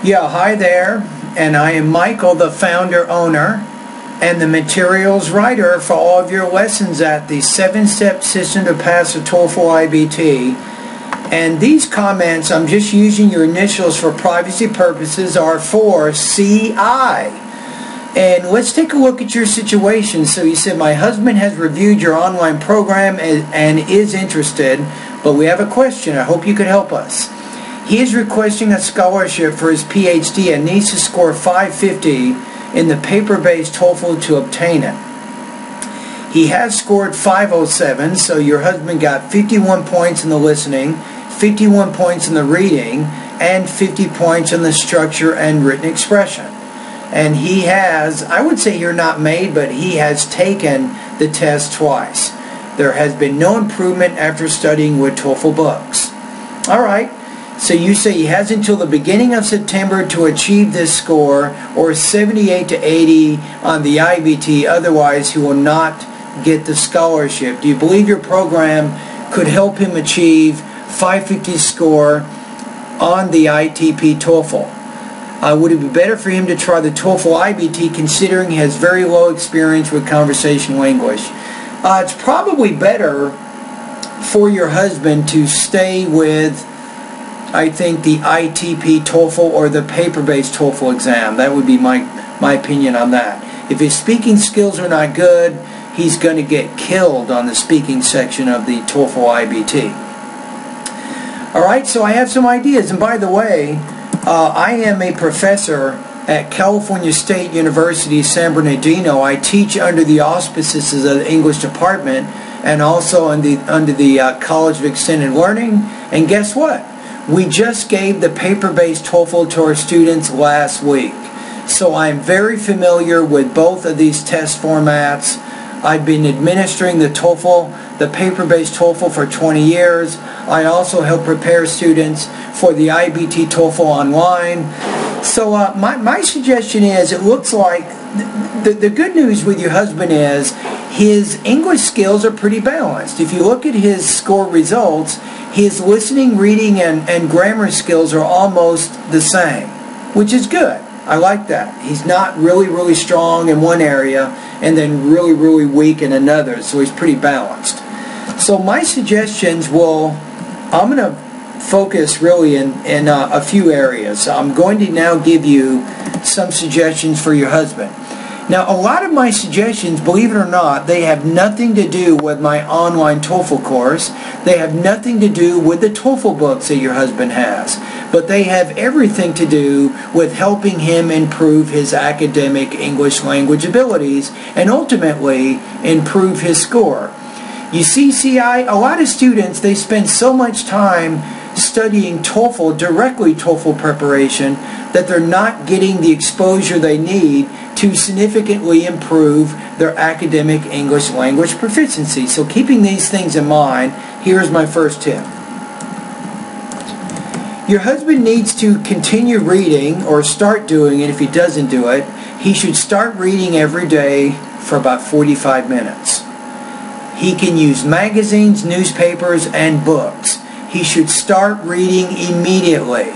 Yeah, hi there, and I am Michael, the founder, owner, and the materials writer for all of your lessons at the 7-Step System to Pass the TOEFL IBT. And these comments, I'm just using your initials for privacy purposes, are for CI. And let's take a look at your situation. So you said, my husband has reviewed your online program and is interested, but we have a question. I hope you could help us. He is requesting a scholarship for his PhD and needs to score 550 in the paper-based TOEFL to obtain it. He has scored 507, so your husband got 51 points in the listening, 51 points in the reading, and 50 points in the structure and written expression. And he has, I would say here not made, but he has taken the test twice. There has been no improvement after studying with TOEFL books. All right. So you say he has until the beginning of September to achieve this score, or 78 to 80 on the IBT, otherwise he will not get the scholarship. Do you believe your program could help him achieve 550 score on the ITP TOEFL? Would it be better for him to try the TOEFL IBT considering he has very low experience with conversational English? It's probably better for your husband to stay with, I think, the ITP TOEFL or the paper-based TOEFL exam. That would be my opinion on that. If his speaking skills are not good, he's going to get killed on the speaking section of the TOEFL IBT. Alright, so I have some ideas. And by the way, I am a professor at California State University, San Bernardino. I teach under the auspices of the English department and also under the College of Extended Learning. And guess what? We just gave the paper-based TOEFL to our students last week. So I'm very familiar with both of these test formats. I've been administering the TOEFL, the paper-based TOEFL, for 20 years. I also help prepare students for the IBT TOEFL online. So my suggestion is, it looks like the good news with your husband is his English skills are pretty balanced. If you look at his score results, his listening, reading, and grammar skills are almost the same, which is good. I like that. He's not really strong in one area and then really weak in another, so he's pretty balanced. So my suggestions I'm going to focus really in a few areas. So I'm going to now give you some suggestions for your husband. Now, a lot of my suggestions, believe it or not, they have nothing to do with my online TOEFL course. They have nothing to do with the TOEFL books that your husband has. But they have everything to do with helping him improve his academic English language abilities and ultimately improve his score. You see, CI, a lot of students, they spend so much time studying TOEFL, directly TOEFL preparation, that they're not getting the exposure they need to significantly improve their academic English language proficiency. So keeping these things in mind, here's my first tip. Your husband needs to continue reading, or start doing it if he doesn't do it. He should start reading every day for about 45 minutes. He can use magazines, newspapers, and books. He should start reading immediately.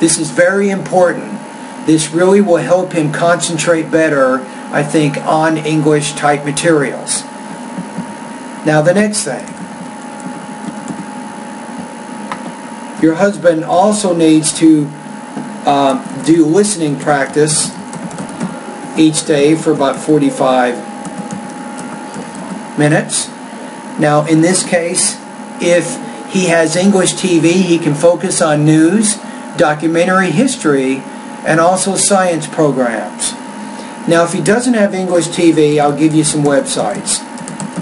This is very important. This really will help him concentrate better, I think, on English type materials. Now the next thing. Your husband also needs to do listening practice each day for about 45 minutes. Now in this case, if he has English TV, he can focus on news, documentary history, and also science programs. Now if he doesn't have English TV, I'll give you some websites.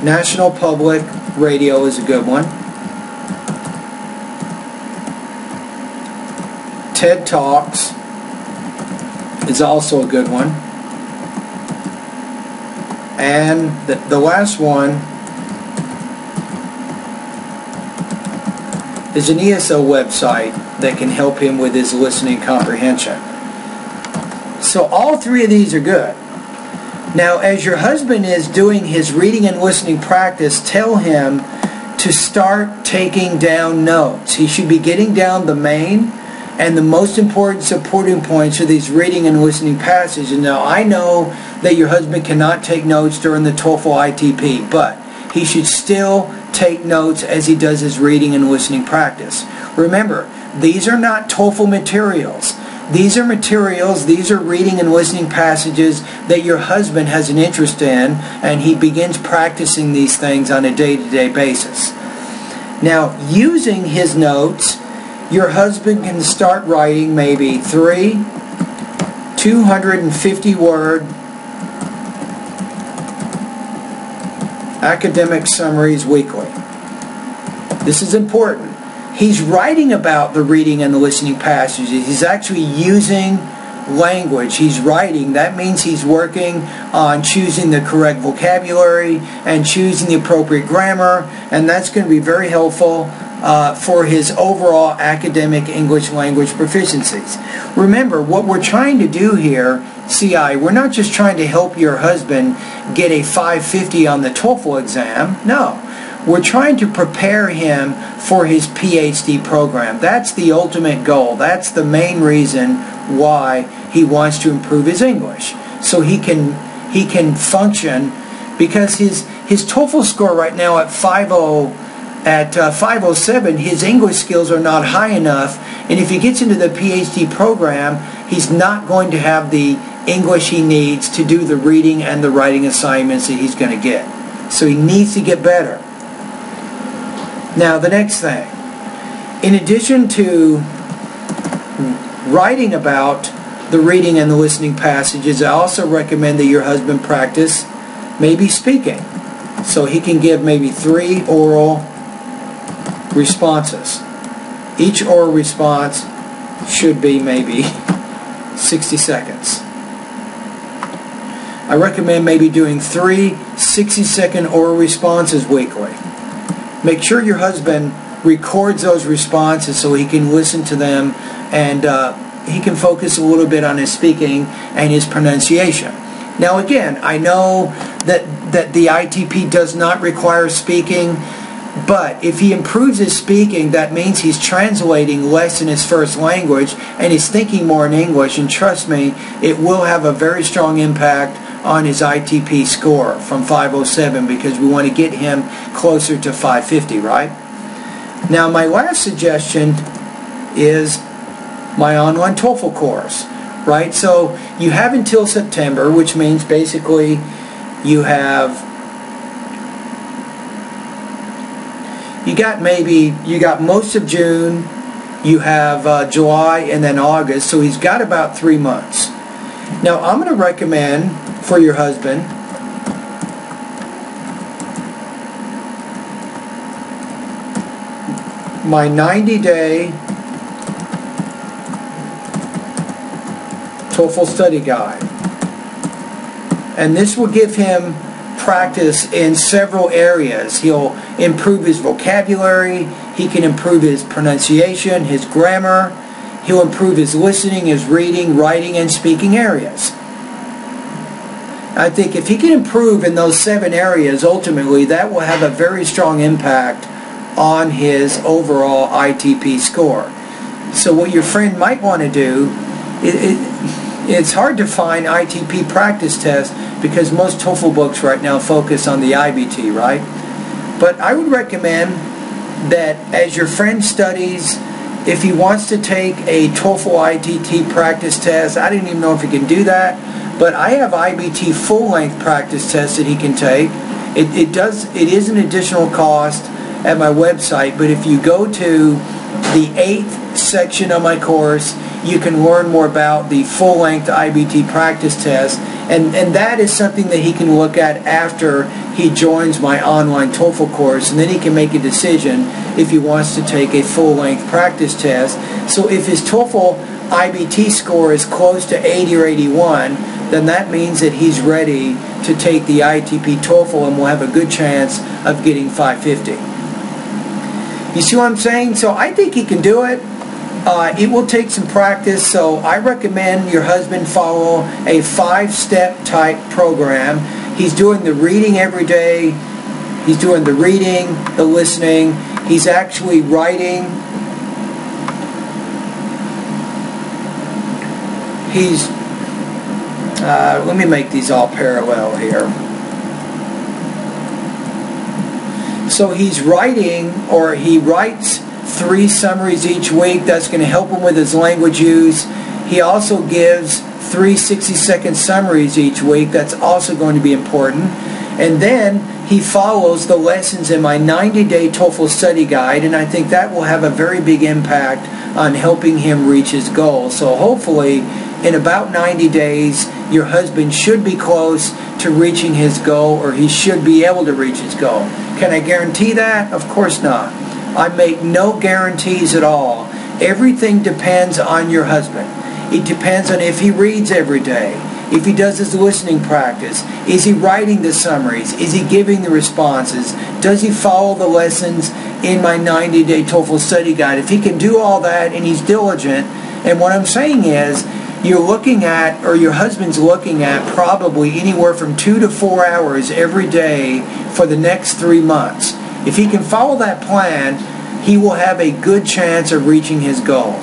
National Public Radio is a good one. TED Talks is also a good one. And the last one is an ESO website that can help him with his listening comprehension. So all three of these are good. Now, as your husband is doing his reading and listening practice, tell him to start taking down notes. He should be getting down the main And the most important supporting points are these reading and listening passages. Now, I know that your husband cannot take notes during the TOEFL ITP, but he should still take notes as he does his reading and listening practice. Remember, these are not TOEFL materials. These are materials, these are reading and listening passages that your husband has an interest in, and he begins practicing these things on a day-to-day basis. Now, using his notes, your husband can start writing maybe 3 250-word academic summaries weekly. This is important. He's writing about the reading and the listening passages. He's actually using language. He's writing. That means he's working on choosing the correct vocabulary and choosing the appropriate grammar, and that's going to be very helpful for his overall academic English language proficiencies. Remember, what we're trying to do here, CI, we're not just trying to help your husband get a 550 on the TOEFL exam. No. We're trying to prepare him for his PhD program. That's the ultimate goal. That's the main reason why he wants to improve his English. So he can function, because his TOEFL score right now at 507, his English skills are not high enough, and if he gets into the PhD program, he's not going to have the English he needs to do the reading and the writing assignments that he's going to get. So he needs to get better. Now, the next thing, in addition to writing about the reading and the listening passages, I also recommend that your husband practice maybe speaking. So he can give maybe 3 oral responses. Each oral response should be maybe 60 seconds. I recommend maybe doing 3 60-second oral responses weekly. Make sure your husband records those responses so he can listen to them, and he can focus a little bit on his speaking and his pronunciation. Now again, I know that the ITP does not require speaking, but if he improves his speaking, that means he's translating less in his first language and he's thinking more in English, and trust me, it will have a very strong impact on his ITP score from 507, because we want to get him closer to 550, right? Now, my last suggestion is my online TOEFL course, right? So you have until September, which means basically you got most of June, you have July, and then August, so he's got about 3 months. Now, I'm going to recommend for your husband my 90-day TOEFL study guide. And this will give him practice in several areas. He'll improve his vocabulary, he can improve his pronunciation, his grammar, he'll improve his listening, his reading, writing, and speaking areas. I think if he can improve in those 7 areas, ultimately that will have a very strong impact on his overall ITP score. So what your friend might want to do, it's hard to find ITP practice tests because most TOEFL books right now focus on the IBT, right? But I would recommend that as your friend studies, if he wants to take a TOEFL ITT practice test, I didn't even know if he can do that, but I have IBT full-length practice tests that he can take. It is an additional cost at my website, but if you go to the 8th section of my course, you can learn more about the full-length IBT practice test, and that is something that he can look at after he joins my online TOEFL course, and then he can make a decision if he wants to take a full-length practice test. So if his TOEFL IBT score is close to 80 or 81, then that means that he's ready to take the ITP TOEFL and will have a good chance of getting 550. You see what I'm saying? So I think he can do it. It will take some practice, so I recommend your husband follow a 5-step type program. He's doing the reading every day. He's doing the reading, the listening. He's actually writing he's, let me make these all parallel here. So he's writing, or he writes 3 summaries each week. That's going to help him with his language use. He also gives 3 60-second summaries each week. That's also going to be important. And then he follows the lessons in my 90-day TOEFL study guide, and I think that will have a very big impact on helping him reach his goals. So hopefully, in about 90 days, your husband should be close to reaching his goal, or he should be able to reach his goal. Can I guarantee that? Of course not. I make no guarantees at all. Everything depends on your husband. It depends on if he reads every day, if he does his listening practice, is he writing the summaries, is he giving the responses, does he follow the lessons in my 90-day TOEFL study guide. If he can do all that and he's diligent, and what I'm saying is, you're looking at, or your husband's looking at, probably anywhere from 2 to 4 hours every day for the next 3 months. If he can follow that plan, he will have a good chance of reaching his goal.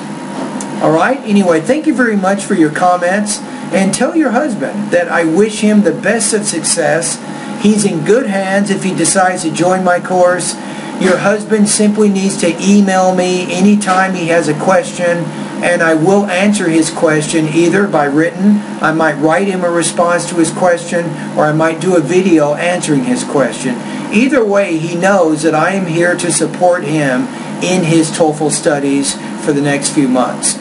Alright? Anyway, thank you very much for your comments, and tell your husband that I wish him the best of success. He's in good hands if he decides to join my course. Your husband simply needs to email me anytime he has a question, and I will answer his question either by written, I might write him a response to his question, or I might do a video answering his question. Either way, he knows that I am here to support him in his TOEFL studies for the next few months.